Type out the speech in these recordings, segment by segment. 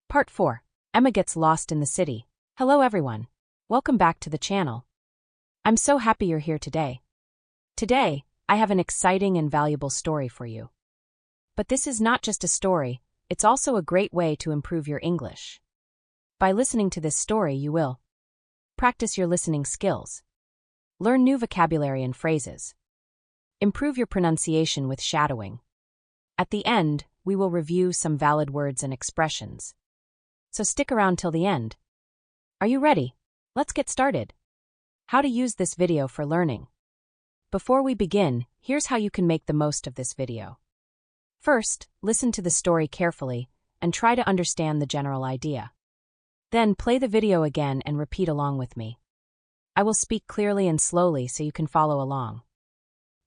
Part 4. Emma gets lost in the city. Hello everyone. Welcome back to the channel. I'm so happy you're here today. Today, I have an exciting and valuable story for you. But this is not just a story, it's also a great way to improve your English. By listening to this story, you will practice your listening skills, learn new vocabulary and phrases, improve your pronunciation with shadowing. At the end, we will review some valid words and expressions. So stick around till the end. Are you ready? Let's get started. How to use this video for learning. Before we begin, here's how you can make the most of this video. First, listen to the story carefully and try to understand the general idea. Then play the video again and repeat along with me. I will speak clearly and slowly so you can follow along.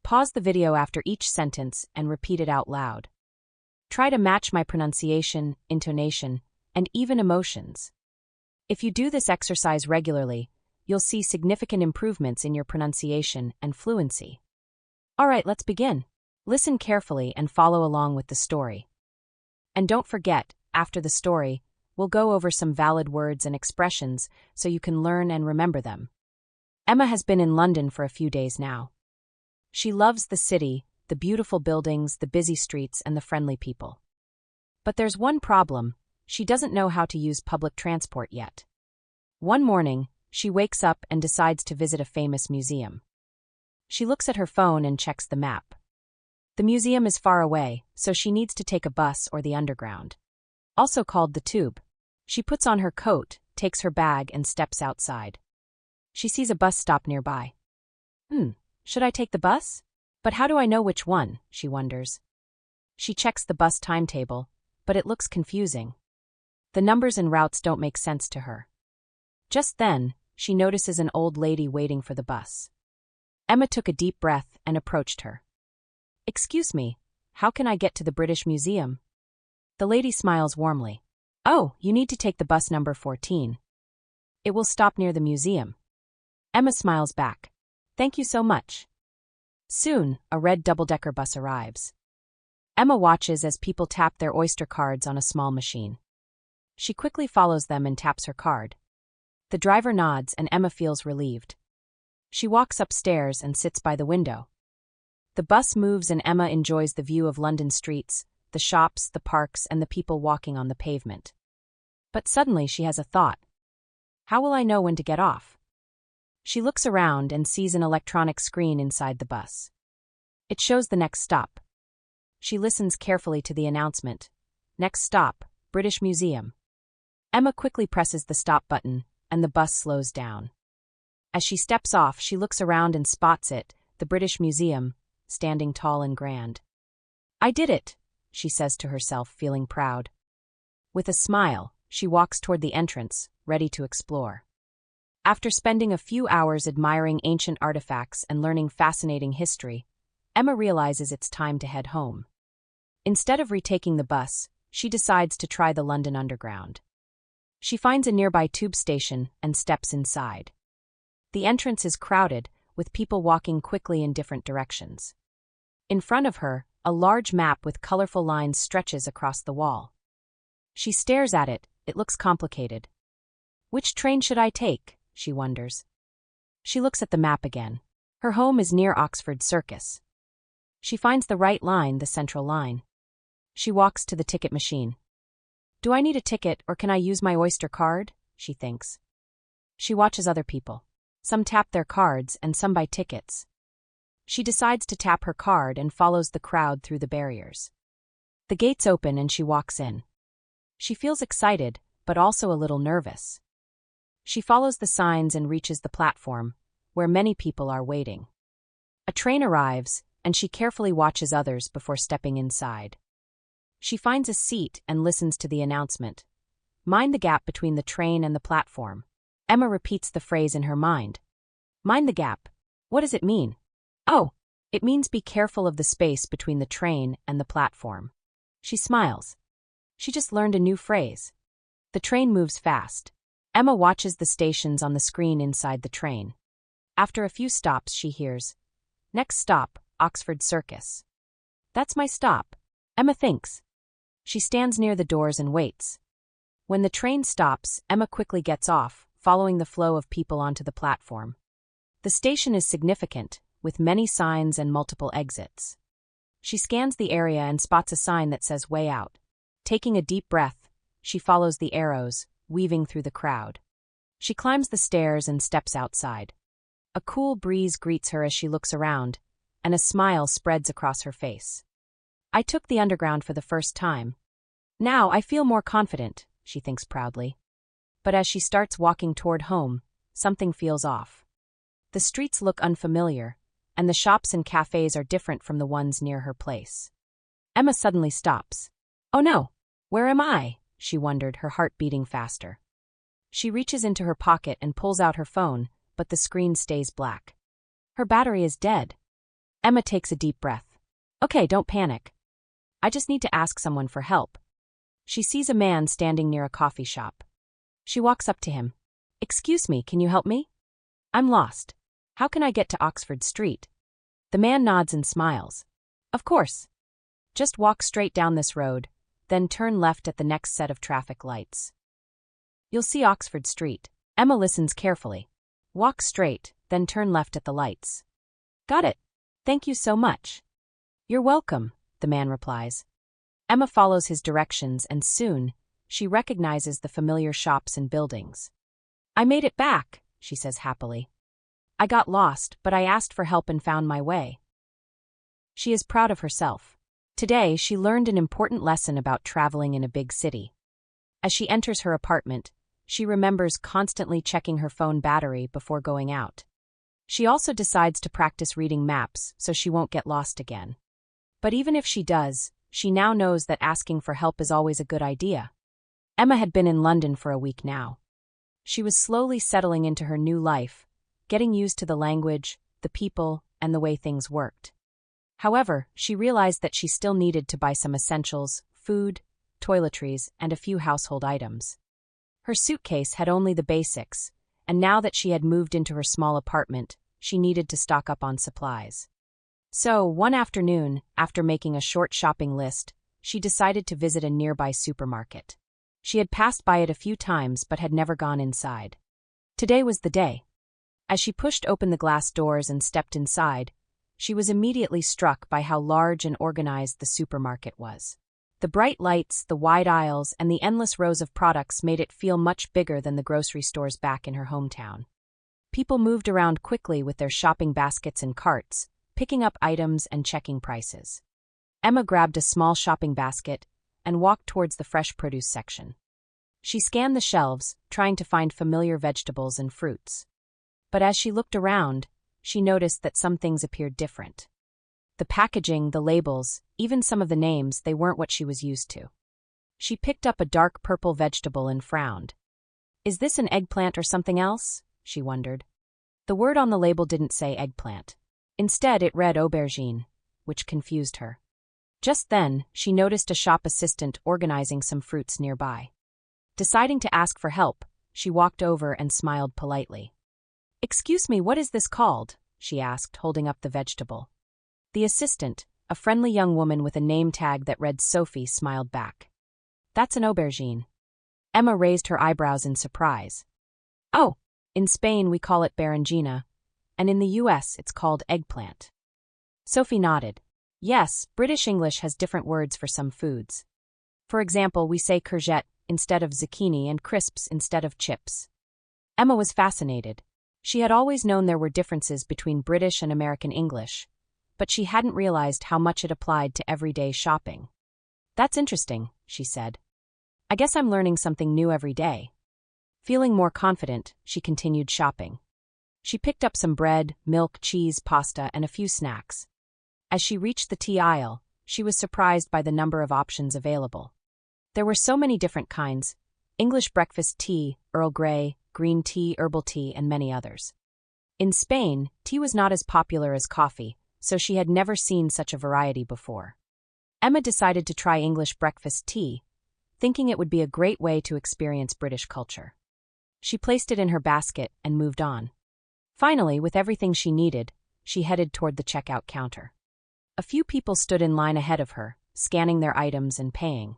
Pause the video after each sentence and repeat it out loud. Try to match my pronunciation, intonation, and even emotions. If you do this exercise regularly, you'll see significant improvements in your pronunciation and fluency. Alright, let's begin. Listen carefully and follow along with the story. And don't forget, after the story, we'll go over some valid words and expressions so you can learn and remember them. Emma has been in London for a few days now. She loves the city, the beautiful buildings, the busy streets, and the friendly people. But there's one problem. She doesn't know how to use public transport yet. One morning, she wakes up and decides to visit a famous museum. She looks at her phone and checks the map. The museum is far away, so she needs to take a bus or the underground, also called the tube. She puts on her coat, takes her bag, and steps outside. She sees a bus stop nearby. Should I take the bus? But how do I know which one? She wonders. She checks the bus timetable, but it looks confusing. The numbers and routes don't make sense to her. Just then, she notices an old lady waiting for the bus. Emma took a deep breath and approached her. "Excuse me, how can I get to the British Museum?" The lady smiles warmly. "Oh, you need to take the bus number 14. It will stop near the museum." Emma smiles back. "Thank you so much." Soon, a red double-decker bus arrives. Emma watches as people tap their Oyster cards on a small machine. She quickly follows them and taps her card. The driver nods and Emma feels relieved. She walks upstairs and sits by the window. The bus moves and Emma enjoys the view of London streets, the shops, the parks, and the people walking on the pavement. But suddenly she has a thought. How will I know when to get off? She looks around and sees an electronic screen inside the bus. It shows the next stop. She listens carefully to the announcement. Next stop, British Museum. Emma quickly presses the stop button, and the bus slows down. As she steps off, she looks around and spots it, the British Museum, standing tall and grand. "I did it," she says to herself, feeling proud. With a smile, she walks toward the entrance, ready to explore. After spending a few hours admiring ancient artifacts and learning fascinating history, Emma realizes it's time to head home. Instead of retaking the bus, she decides to try the London Underground. She finds a nearby tube station and steps inside. The entrance is crowded, with people walking quickly in different directions. In front of her, a large map with colorful lines stretches across the wall. She stares at it. It looks complicated. Which train should I take? She wonders. She looks at the map again. Her home is near Oxford Circus. She finds the right line, the central line. She walks to the ticket machine. Do I need a ticket or can I use my Oyster card? She thinks. She watches other people. Some tap their cards and some buy tickets. She decides to tap her card and follows the crowd through the barriers. The gates open and she walks in. She feels excited, but also a little nervous. She follows the signs and reaches the platform, where many people are waiting. A train arrives, and she carefully watches others before stepping inside. She finds a seat and listens to the announcement. Mind the gap between the train and the platform. Emma repeats the phrase in her mind. Mind the gap. What does it mean? Oh, it means be careful of the space between the train and the platform. She smiles. She just learned a new phrase. The train moves fast. Emma watches the stations on the screen inside the train. After a few stops, she hears, "Next stop, Oxford Circus." "That's my stop," Emma thinks. She stands near the doors and waits. When the train stops, Emma quickly gets off, following the flow of people onto the platform. The station is significant, with many signs and multiple exits. She scans the area and spots a sign that says "Way Out." Taking a deep breath, she follows the arrows, weaving through the crowd. She climbs the stairs and steps outside. A cool breeze greets her as she looks around, and a smile spreads across her face. "I took the underground for the first time. Now I feel more confident," she thinks proudly. But as she starts walking toward home, something feels off. The streets look unfamiliar, and the shops and cafes are different from the ones near her place. Emma suddenly stops. "Oh no, where am I?" she wondered, her heart beating faster. She reaches into her pocket and pulls out her phone, but the screen stays black. Her battery is dead. Emma takes a deep breath. "Okay, don't panic. I just need to ask someone for help." She sees a man standing near a coffee shop. She walks up to him. "Excuse me, can you help me? I'm lost. How can I get to Oxford Street?" The man nods and smiles. "Of course. Just walk straight down this road, then turn left at the next set of traffic lights. You'll see Oxford Street." Emma listens carefully. "Walk straight, then turn left at the lights." "Got it. Thank you so much." "You're welcome," the man replies. Emma follows his directions and soon, she recognizes the familiar shops and buildings. "I made it back," she says happily. "I got lost, but I asked for help and found my way." She is proud of herself. Today, she learned an important lesson about traveling in a big city. As she enters her apartment, she remembers constantly checking her phone battery before going out. She also decides to practice reading maps so she won't get lost again. But even if she does, she now knows that asking for help is always a good idea. Emma had been in London for a week now. She was slowly settling into her new life, getting used to the language, the people, and the way things worked. However, she realized that she still needed to buy some essentials, food, toiletries, and a few household items. Her suitcase had only the basics, and now that she had moved into her small apartment, she needed to stock up on supplies. So, one afternoon, after making a short shopping list, she decided to visit a nearby supermarket. She had passed by it a few times but had never gone inside. Today was the day. As she pushed open the glass doors and stepped inside, she was immediately struck by how large and organized the supermarket was. The bright lights, the wide aisles, and the endless rows of products made it feel much bigger than the grocery stores back in her hometown. People moved around quickly with their shopping baskets and carts, picking up items and checking prices. Emma grabbed a small shopping basket and walked towards the fresh produce section. She scanned the shelves, trying to find familiar vegetables and fruits. But as she looked around, she noticed that some things appeared different. The packaging, the labels, even some of the names, they weren't what she was used to. She picked up a dark purple vegetable and frowned. "Is this an eggplant or something else?" she wondered. The word on the label didn't say eggplant. Instead, it read aubergine, which confused her. Just then, she noticed a shop assistant organizing some fruits nearby. Deciding to ask for help, she walked over and smiled politely. "Excuse me, what is this called?" she asked, holding up the vegetable. The assistant, a friendly young woman with a name tag that read Sophie, smiled back. "That's an aubergine." Emma raised her eyebrows in surprise. "Oh, in Spain we call it berenjena, and in the US it's called eggplant." Sophie nodded. "Yes, British English has different words for some foods. For example, we say courgette instead of zucchini and crisps instead of chips." Emma was fascinated. She had always known there were differences between British and American English, but she hadn't realized how much it applied to everyday shopping. "That's interesting," she said. "I guess I'm learning something new every day." Feeling more confident, she continued shopping. She picked up some bread, milk, cheese, pasta, and a few snacks. As she reached the tea aisle, she was surprised by the number of options available. There were so many different kinds: English breakfast tea, Earl Grey, green tea, herbal tea, and many others. In Spain, tea was not as popular as coffee, so she had never seen such a variety before. Emma decided to try English breakfast tea, thinking it would be a great way to experience British culture. She placed it in her basket and moved on. Finally, with everything she needed, she headed toward the checkout counter. A few people stood in line ahead of her, scanning their items and paying.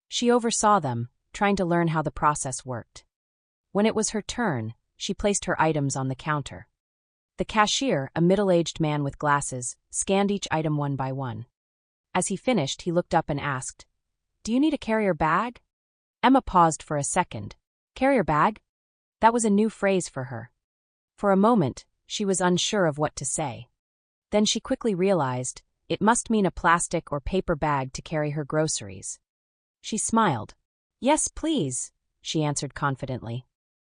She oversaw them, trying to learn how the process worked. When it was her turn, she placed her items on the counter. The cashier, a middle-aged man with glasses, scanned each item one by one. As he finished, he looked up and asked, "Do you need a carrier bag?" Emma paused for a second. Carrier bag? That was a new phrase for her. For a moment, she was unsure of what to say. Then she quickly realized it must mean a plastic or paper bag to carry her groceries. She smiled. "Yes, please," she answered confidently.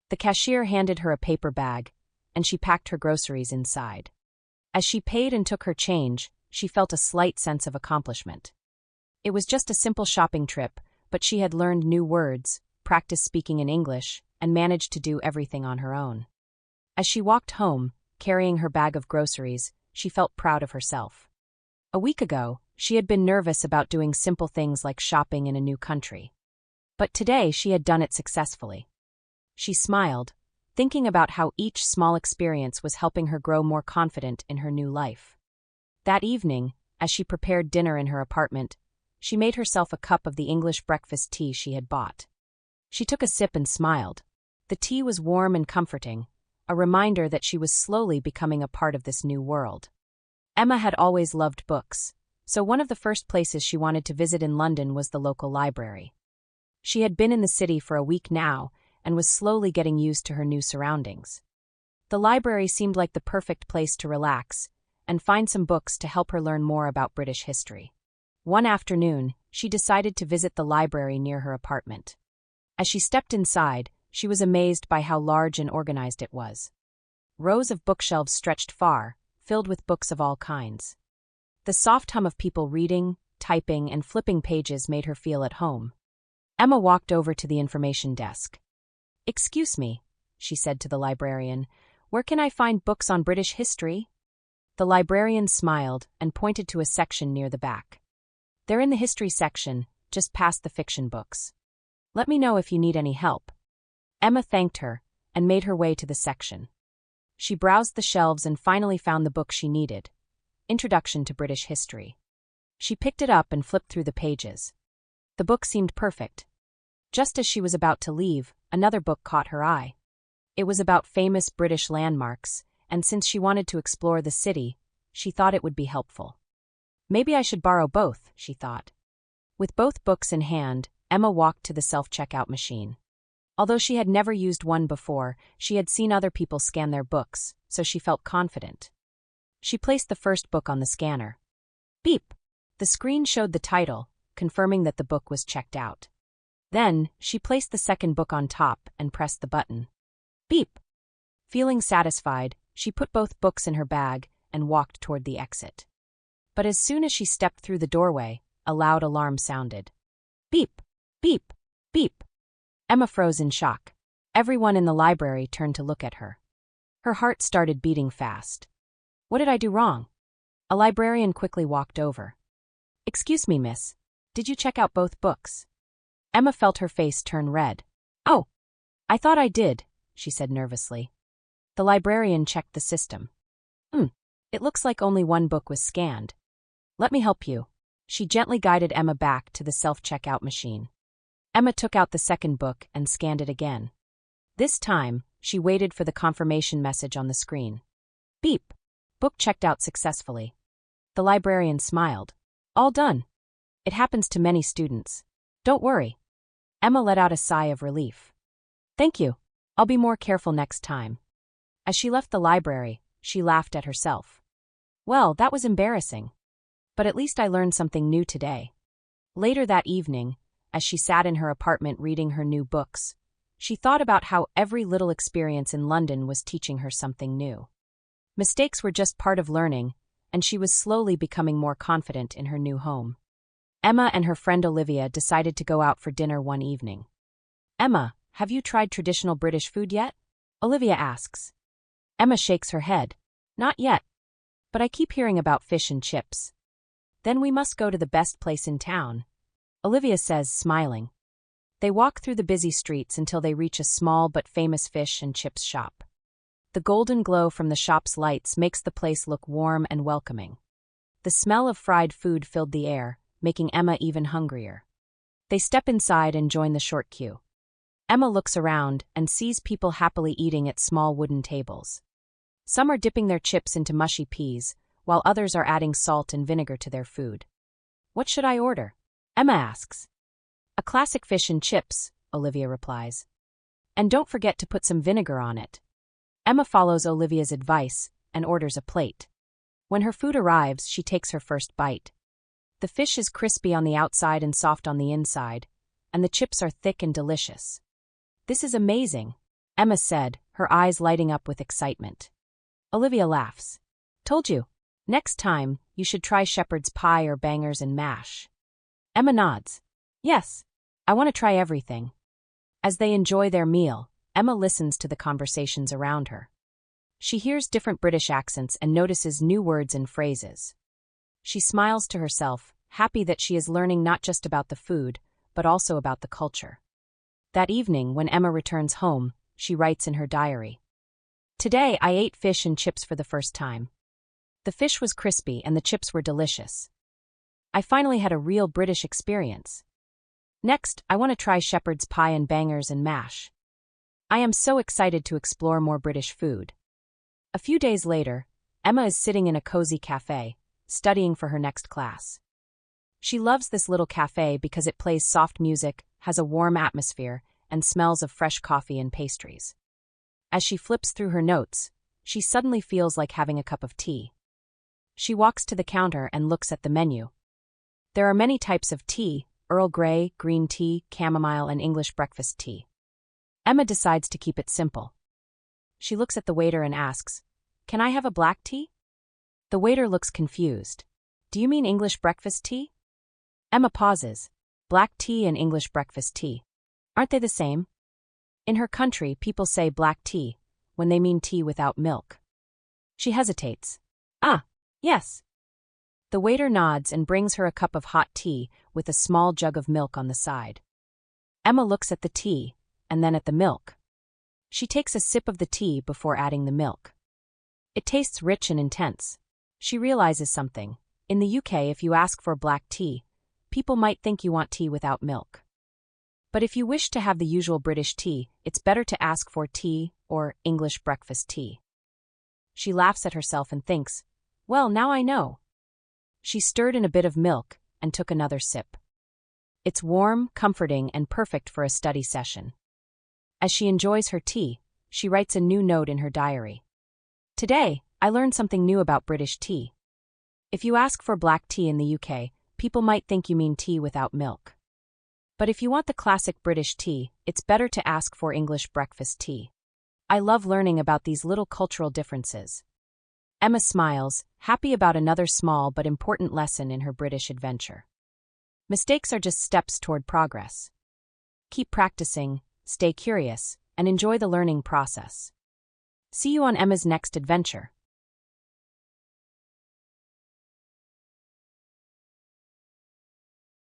The cashier handed her a paper bag, and she packed her groceries inside. As she paid and took her change, she felt a slight sense of accomplishment. It was just a simple shopping trip, but she had learned new words, practiced speaking in English, and managed to do everything on her own. As she walked home, carrying her bag of groceries, she felt proud of herself. A week ago, she had been nervous about doing simple things like shopping in a new country. But today she had done it successfully. She smiled, thinking about how each small experience was helping her grow more confident in her new life. That evening, as she prepared dinner in her apartment, she made herself a cup of the English breakfast tea she had bought. She took a sip and smiled. The tea was warm and comforting, a reminder that she was slowly becoming a part of this new world. Emma had always loved books, so one of the first places she wanted to visit in London was the local library. She had been in the city for a week now and was slowly getting used to her new surroundings. The library seemed like the perfect place to relax and find some books to help her learn more about British history. One afternoon, she decided to visit the library near her apartment. As she stepped inside, she was amazed by how large and organized it was. Rows of bookshelves stretched far, filled with books of all kinds. The soft hum of people reading, typing, and flipping pages made her feel at home. Emma walked over to the information desk. "Excuse me," she said to the librarian, "where can I find books on British history?" The librarian smiled and pointed to a section near the back. "They're in the history section, just past the fiction books. Let me know if you need any help." Emma thanked her and made her way to the section. She browsed the shelves and finally found the book she needed, Introduction to British History. She picked it up and flipped through the pages. The book seemed perfect. Just as she was about to leave, another book caught her eye. It was about famous British landmarks, and since she wanted to explore the city, she thought it would be helpful. Maybe I should borrow both, she thought. With both books in hand, Emma walked to the self-checkout machine. Although she had never used one before, she had seen other people scan their books, so she felt confident. She placed the first book on the scanner. Beep! The screen showed the title, confirming that the book was checked out. Then, she placed the second book on top and pressed the button. Beep! Feeling satisfied, she put both books in her bag and walked toward the exit. But as soon as she stepped through the doorway, a loud alarm sounded. Beep! Beep! Beep! Emma froze in shock. Everyone in the library turned to look at her. Her heart started beating fast. What did I do wrong? A librarian quickly walked over. Excuse me, miss. Did you check out both books? Emma felt her face turn red. Oh, I thought I did, she said nervously. The librarian checked the system. It looks like only one book was scanned. Let me help you. She gently guided Emma back to the self-checkout machine. Emma took out the second book and scanned it again. This time, she waited for the confirmation message on the screen. Beep! Book checked out successfully. The librarian smiled. All done. It happens to many students. Don't worry. Emma let out a sigh of relief. Thank you. I'll be more careful next time. As she left the library, she laughed at herself. Well, that was embarrassing. But at least I learned something new today. Later that evening, as she sat in her apartment reading her new books, she thought about how every little experience in London was teaching her something new. Mistakes were just part of learning, and she was slowly becoming more confident in her new home. Emma and her friend Olivia decided to go out for dinner one evening. Emma, have you tried traditional British food yet? Olivia asks. Emma shakes her head. Not yet. But I keep hearing about fish and chips. Then we must go to the best place in town, Olivia says, smiling. They walk through the busy streets until they reach a small but famous fish and chips shop. The golden glow from the shop's lights makes the place look warm and welcoming. The smell of fried food filled the air, making Emma even hungrier. They step inside and join the short queue. Emma looks around and sees people happily eating at small wooden tables. Some are dipping their chips into mushy peas, while others are adding salt and vinegar to their food. "What should I order?" Emma asks. "A classic fish and chips," Olivia replies. "And don't forget to put some vinegar on it." Emma follows Olivia's advice and orders a plate. When her food arrives, she takes her first bite. The fish is crispy on the outside and soft on the inside, and the chips are thick and delicious. "This is amazing," Emma said, her eyes lighting up with excitement. Olivia laughs. "Told you. Next time, you should try shepherd's pie or bangers and mash." Emma nods. "Yes, I want to try everything." As they enjoy their meal, Emma listens to the conversations around her. She hears different British accents and notices new words and phrases. She smiles to herself, happy that she is learning not just about the food, but also about the culture. That evening, when Emma returns home, she writes in her diary, "Today I ate fish and chips for the first time. The fish was crispy and the chips were delicious. I finally had a real British experience. Next, I want to try shepherd's pie and bangers and mash. I am so excited to explore more British food." A few days later, Emma is sitting in a cozy cafe, studying for her next class. She loves this little cafe because it plays soft music, has a warm atmosphere, and smells of fresh coffee and pastries. As she flips through her notes, she suddenly feels like having a cup of tea. She walks to the counter and looks at the menu. There are many types of tea: Earl Grey, green tea, chamomile, and English breakfast tea. Emma decides to keep it simple. She looks at the waiter and asks, "Can I have a black tea?" The waiter looks confused. "Do you mean English breakfast tea?" Emma pauses. Black tea and English breakfast tea. Aren't they the same? In her country, people say black tea when they mean tea without milk. She hesitates. "Ah, yes." The waiter nods and brings her a cup of hot tea with a small jug of milk on the side. Emma looks at the tea and then at the milk. She takes a sip of the tea before adding the milk. It tastes rich and intense. She realizes something. In the UK, if you ask for black tea, people might think you want tea without milk. But if you wish to have the usual British tea, it's better to ask for tea or English breakfast tea. She laughs at herself and thinks, "Well, now I know." She stirred in a bit of milk and took another sip. It's warm, comforting, and perfect for a study session. As she enjoys her tea, she writes a new note in her diary. "Today, I learned something new about British tea. If you ask for black tea in the UK, people might think you mean tea without milk. But if you want the classic British tea, it's better to ask for English breakfast tea." I love learning about these little cultural differences. Emma smiles, happy about another small but important lesson in her British adventure. Mistakes are just steps toward progress. Keep practicing, stay curious, and enjoy the learning process. See you on Emma's next adventure.